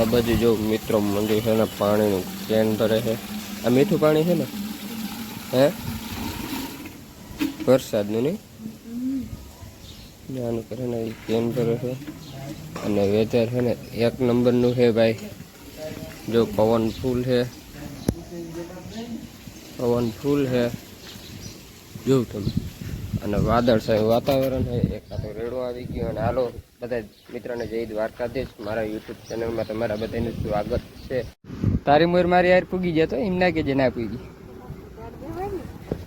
આ બાજુ જો મિત્રો મંદિર છે ને પાણીનું કેન ભરે છે. આ મીઠું પાણી છે ને હે વરસાદનું નહીં આનું કરે ને એ કેન ભરે છે. અને વેધર છે ને એક નંબરનું છે ભાઈ. જો પવન ફૂલ છે, પવન ફૂલ છે જોઉં તમે. અને વાદળછાયું વાતાવરણ છે. એક આ તો રેડો આવી ગયો. અને હાલો બધા મિત્રોને જય દ્વારકાધીશ. મારા યુટ્યુબ ચેનલમાં તમારા બધાનું સ્વાગત છે. તારી મોર મારી યાર પૂગી જતો એમ ના કે જે ના પૂગી,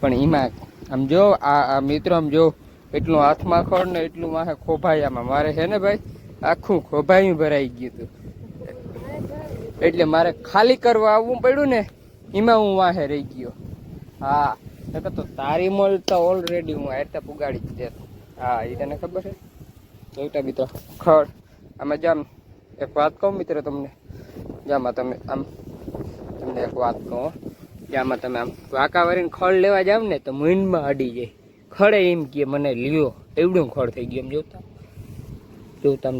પણ એમાં આમ જો આ મિત્રો આમ જો એટલું હાથમાં ખોડ ને એટલું માથે ખોભાયામાં મારે છે ને ભાઈ આખું ખોભાયું ભરાઈ ગયું હતું. એટલે મારે ખાલી કરવા આવવું પડ્યું ને એમાં હું વાહે રહી ગયો. હા તો તારી મોલ તો ઓલરેડી હું આરતા પુગાડી જ દેતો. હા એ તને ખબર છે. જોઈતા મિત્રો ખડ આમાં જામ એક વાત કહું મિત્રો તમને, જામાં તમે આમ તમને એક વાત કહું કે આમાં તમે આમ વાંકાવારીને ખડ લેવા જાવ ને તો મૂંડમાં અડી જાય. ખડે એમ કે મને લ્યો એવડું ખડ થઈ ગયું. એમ જોતા આમ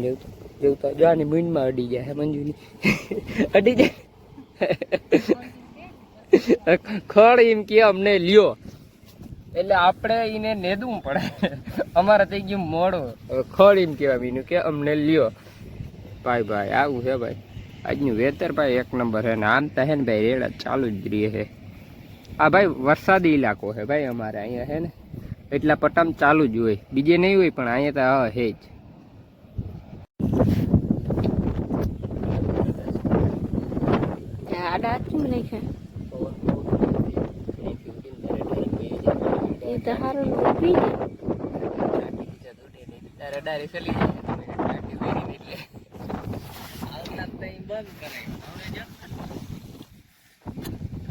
જોતા જાની મૂંડમાં અડી જાય. હે મંજુની અડી જાય ખડ એમ કે અમને લ્યો એટલે આપણે એને નેદવું પડે. અમારે થઈ ગયું મોડું. ખડ એમ કહેવા બીનું કે અમને લ્યો. ભાઈ આવું છે ભાઈ આજનું વેતર ભાઈ એક નંબર છે. ને આમ તો હે ને ભાઈ રેડા ચાલુ જ રહે છે. આ ભાઈ વરસાદી ઇલાકો છે ભાઈ અમારે અહીંયા છે ને એટલા પટામ ચાલુ જ હોય. બીજે નહીં હોય પણ અહીંયા તો હા હે જ.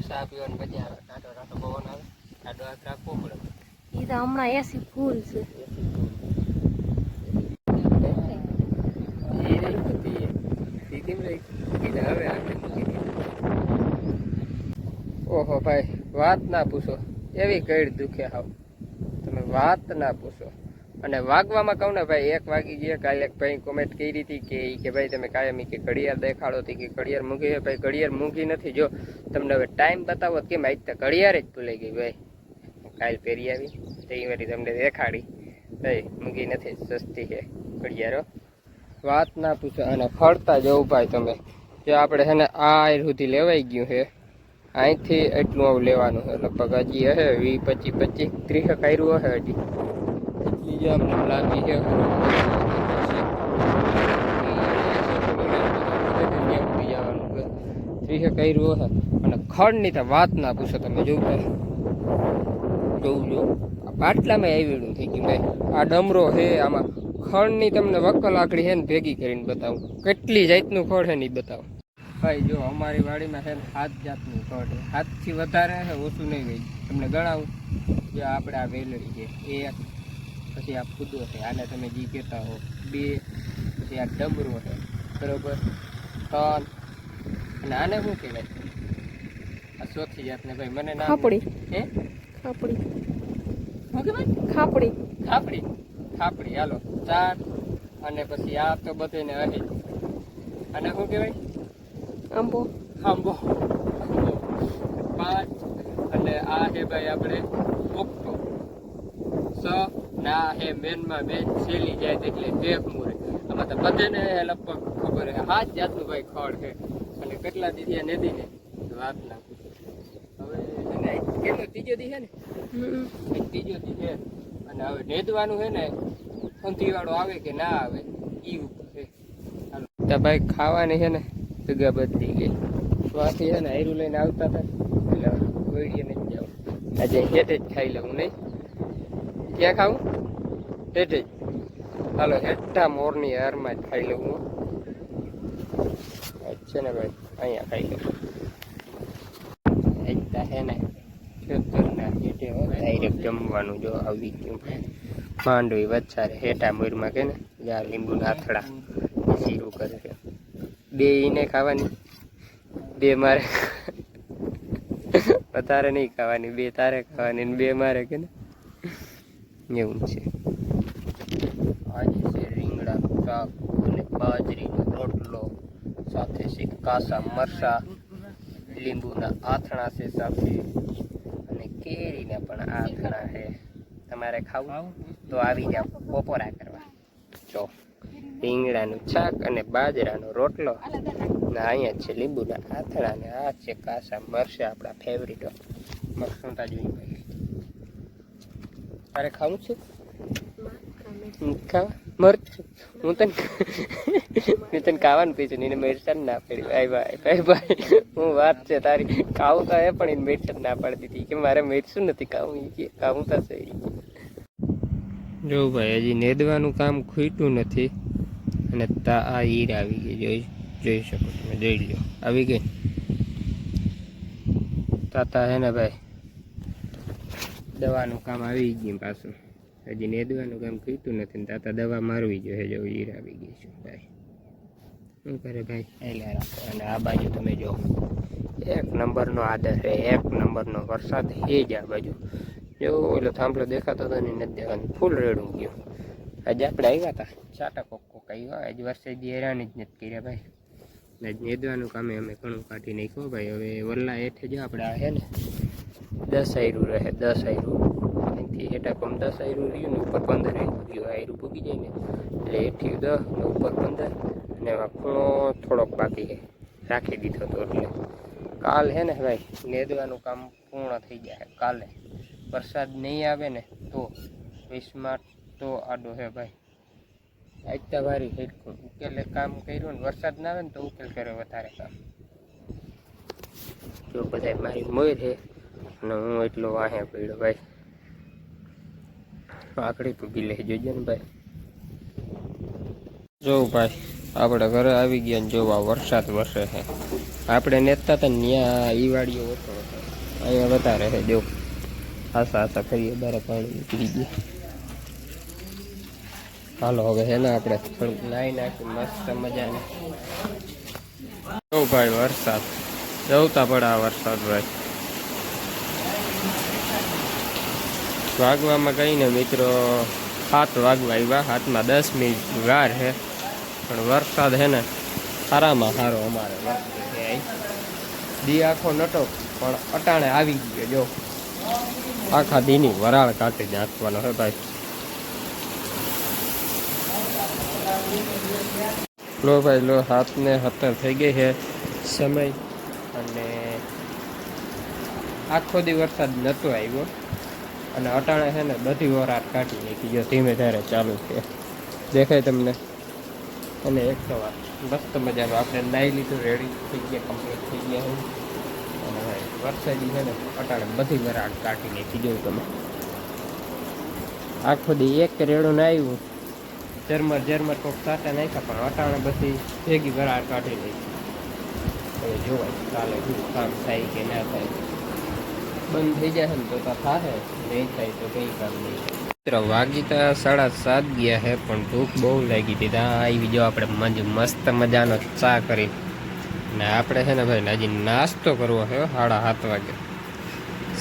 ચા પીવાની મજા આવે. ટાટો રાટો પવન આવે. ટાટો હાથ રાખવો પડે. એ તો હમણાં એસી ફૂલ છે. ઓહો ભાઈ વાત ના પૂછો. એવી કઈ દુખે હાવ તમે વાત ના પૂછો. અને વાગવામાં કહું ને ભાઈ 1 વાગી ગયા. કાલે એક ભાઈ કોમેન્ટ કરી હતી કે ભાઈ તમે કાયમી કે ઘડિયાળ દેખાડો હતી કે ઘડિયાળ મૂકી. ભાઈ ઘડિયાળ મૂકી નથી. જો તમને હવે ટાઈમ બતાવો કેમ આજ તો ઘડિયાળ જ ભૂલાઈ ગઈ ભાઈ. કાલ પહેરી આવી તો એ વારી તમને દેખાડી. ભાઈ મૂકી નથી. સસ્તી છે ઘડિયાળો. વાત ના પૂછો. અને ફરતા જવું ભાઈ તમે. જો આપણે છે ને આ સુધી લેવાઈ ગયું છે. અહીંથી એટલું આવું લેવાનું છે. લગભગ હજી હશે 20 25 30 કર્યું હશે હજી. એટલી જ અમને લાગી છે. જવાનું 30 કર્યું હશે. અને ખડની તો વાત ના પૂછો તમે. જોવું જો પાટલામાં આવેલું થઈ ગયું ભાઈ. આ ડમરો છે આમાં ખડની તમને વકલ આકડી છે ને ભેગી કરીને બતાવું કેટલી જાતનું ખડ છે ને એ બતાવું. ભાઈ જો અમારી વાડીમાં છે ને 7 જાતનું ખડ છે. 7 થી વધારે છે ઓછું નહીં હોય. તમને ગણાવું. જો આપણે આ વેલડી છે 1, પછી આ ફૂદો છે આને તમે જે કહેતા હો 2, પછી આ ડમરો છે બરોબર 3, અને આને શું કહેવાય આ ચોથી જાતને ભાઈ મને નામ ખાપડી. હે ખાપડી શું કહેવાય? ખાપડી હાલો 4. અને પછી આ તો બધાને હે. અને શું કહેવાય? આંબો. 5. અને આ છે ભાઈ આપણે પોપટો 6. ના હે મેનમાં મેન સેલી જાય એટલે ભેખ મોરે. આમાં તો બધાને લગભગ ખબર છે 7 જાતનું ભાઈ ખડ છે. અને કેટલા દી નદી ને વાત ના પૂછો. હવે કેટલો ત્રીજો દી છે ને ત્રીજો દી છે. અને હવે નેદવાનું છે ને ખંતીવાળો આવે કે ના આવે ઈ ઉપર છે. તો ભાઈ ખાવાની છે ને જગ્યા બદલી ગઈ. સ્વાથી છે ને આયરું લઈને આવતા હતા એટલે ગોળીએ નથી જાવ. આજે હેઠે જ ખાઈ લઉં નહીં. ક્યાં ખાવું? હેઠે જ. હાલો હેઠા મોરની હારમાં જ ખાઈ લઉં હું. છે ને ભાઈ અહીંયા ખાઈ લઉં. એકતા છે ને ખેતરના હેઠે ડાયરેક્ટ જમવાનું જો આવી ગયું. માંડવી વચ્ચારે હેઠા મોરમાં કે ને જ્યાં લીંબુ નાથડા શીરું કરે છે. 2 એને ખાવાની, 2 મારે વધારે નહીં ખાવાની. 2 તારે ખાવાની ને 2 મારે કે ને એવું છે. આજે છે રીંગણાનું શાક અને બાજરીનો રોટલો સાથે સાથે છે કાસા મરસા, લીંબુના આથણા છે સાથે, અને કેરીના પણ આથણા છે. તમારે ખાવું તો આવી જાવ બપોરા કરવા. જો રીંગણાનું શાક અને બાજરાનો રોટલો, ને અહીંયા છે લીંબુના આથણા, ને આ છે કાસા મરસા, આપણા ફેવરિટ મરસું તાજું. તારે ખાવું છે? ખાવા મરચું હું તને ખાવાનું પીછું ને એને મેરચાન ના પડી. ભાઈ ભાઈ ભાઈ ભાઈ હું વાત છે તારી. ખાવું તો હે પણ એને મેરચાન ના પાડી દીધી કે મારે મેરચું નથી ખાવું. એ કે ખાવું થશે. જો ભાઈ હજી નેદવાનું કામ ખૂટ્યું નથી, અને આ ઈર આવી ગઈ. જોઈ શકો તમે, જોઈ લો આવી ગઈ. તાતા હે ને ભાઈ દવાનું કામ આવી ગયું પાછું. હજી નેદવાનું કામ ખૂટ્યું નથી ને તાતા દવા મારવી જોઈએ. જો ઈર આવી ગઈ છે ભાઈ. શું કરે ભાઈ? એટલે રાખો. અને આ બાજુ તમે જો એક નંબરનો આદર છે, એક નંબરનો વરસાદ છે જ આ બાજુ. જો ઓલો થાંભલો દેખાતો હતો ને નથી દેખાતું, ફૂલ રેડું ગયું. આજે આપણે આવ્યા હતા ચાટા કોક આવ્યા. આજે વરસાદ હેરાની જ નથી કર્યા ભાઈ. આજ નેદવાનું કામે અમે ઘણું કાઢી નાખ્યું ભાઈ. હવે વલ્લા હેઠે જો આપણે આ છે ને 10 આયરું રહે, 10 આયરું. અહીંથી હેઠા કમ 10 આયરું રહ્યું ને ઉપર 15 આયરું રહ્યું. આયરું પૂગી જાય ને એટલે હેઠી 10 ને ઉપર 15, અને એમાં ખૂણો થોડોક બાકી છે રાખી દીધો હતો. એટલે કાલ છે ને ભાઈ નેદવાનું કામ પૂર્ણ થઈ જાય. કાલે વરસાદ નહીં આવે ને તો 20 તો આડો હે ભાઈ. આજતા વારી હેઠું ઉકેલે કામ કર્યું ને વરસાદ ના આવે ને તો ઉકેલ કરે વધારે કામ. જો બધા મારી મોર છે અને હું એટલો વાહે પડ્યો ભાઈ. આકડી પૂગી લઈ જોજો ને ભાઈ. જો ભાઈ આપણે ઘરે આવી ગયા ને જોવા વરસાદ વરસે છે. આપણે નેતા હતા ને ત્યાં ઈ વાડીઓ ઓછો હતો, અહીંયા વધારે છે. જો આશા આશા કરીએ બારે પાણી નીકળી ગયા. હાલો હવે છે ને આપણે થોડુંક નાહી નાખી મસ્ત મજાને. જો ભાઈ વરસાદ જવતા પડે આ વરસાદ ભાઈ. વાગવામાં કઈ ને મિત્રો 7 વાગવા આવ્યા. 7માં 10 મિનિટ વાર છે, પણ વરસાદ છે ને સારામાં સારો અમારે વરસાદ દી આખો નટો પણ અટાણે આવી ગયો. જો આખા દીની વરાળ કાઢી નાખવાનો હે ભાઈ. લો ભાઈ લો 7:17 થઈ ગઈ છે સમય, અને આખો દી વરસાદ નહોતો આવ્યો, અને અટાણે છે ને બધી વરાળ કાઢી નાખી. જો ધીમે ધારે ચાલુ છે, દેખાય તમને. અને 100 મસ્ત મજાનું આપણે નાહી લીધું, રેડી થઈ ગયા, કમ્પ્લીટ થઈ ગયા. અને ભાઈ વરસાદી છે ને અટાણે બધી વરાળ કાઢી નાખી. જોયું તમે આખો દી એક રેડું ના આવ્યું, ઝરમર કોક સાટા નાખ્યા, પણ અટાણે બધી ભેગી વરાળ કાઢી નાખી. હવે જોવાય કાલે શું કામ થાય કે ના થાય. બંધ થઈ જશે ને તો થાય, નહીં થાય તો કંઈ કામ નહીં. વાગી તો 7:30 ગયા છે, પણ ભૂખ બહુ લાગી હતી. ત્યાં આવી જો આપણે મસ્ત મજાનો ચા કરી. ને આપણે છે ને ભાઈ હજી નાસ્તો કરવો છે 7:30 વાગે.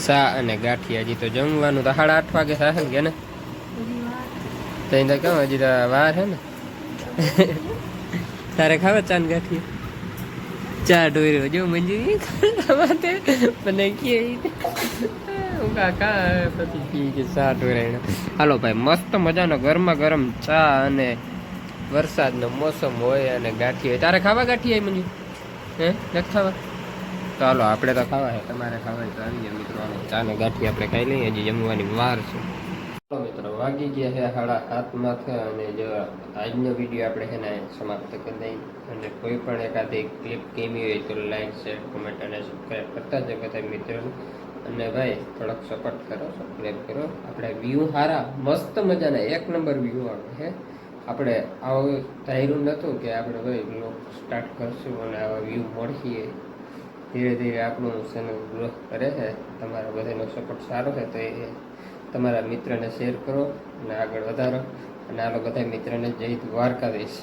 ચા અને ગાંઠિયા. હજી તો જમવાનું તો 8:30 વાગે થશે ને ને ત્યાં તો કેમ હજી તો વાર છે ને. તારે ખાવે ચા ને ગાંઠિયા? ચા ઢોર્યો જો મંજૂરી મને કે પછી કે ચા ઢોરાય. હાલો ભાઈ મસ્ત મજાનો ગરમા ગરમ ચા અને વરસાદનો મોસમ હોય અને ગાંઠી હોય. તારે ખાવા ગાંઠી આવી મંજુ? હે નથી ખાવા? તો હાલો આપણે તો ખાવા છે, તમારે ખાવા તો આવી જાય મિત્રો. ચા ને ગાંઠી આપણે ખાઈ લઈએ, હજી જમવાની વાર છે. મિત્રો વાગી ગયા છે 7:30 અને જો આજનો વિડીયો આપણે છે ને સમાપ્ત કરી દઈએ. અને કોઈ પણ એકાદી ક્લિપ ગમી હોય તો લાઈક શેર કોમેન્ટ અને સબસ્ક્રાઈબ કરતા જ બધા મિત્રોને. અને ભાઈ થોડોક સપોર્ટ કરો, સબસ્ક્રાઈબ કરો. આપણે વ્યૂ સારા મસ્ત મજાના 1 નંબર વ્યૂ આવે છે. આપણે આવું ધાર્યું નહોતું કે આપણે ભાઈ બ્લોગ સ્ટાર્ટ કરશું અને આવા વ્યૂ મળશે. ધીરે ધીરે આપણું ચેનલ ગ્રોથ કરે છે. તમારા બધાનો સપોર્ટ સારો છે તો એ તમારા મિત્રને શેર કરો અને આગળ વધારો. અને આ બધા મિત્રને જય દ્વારકાધીશ.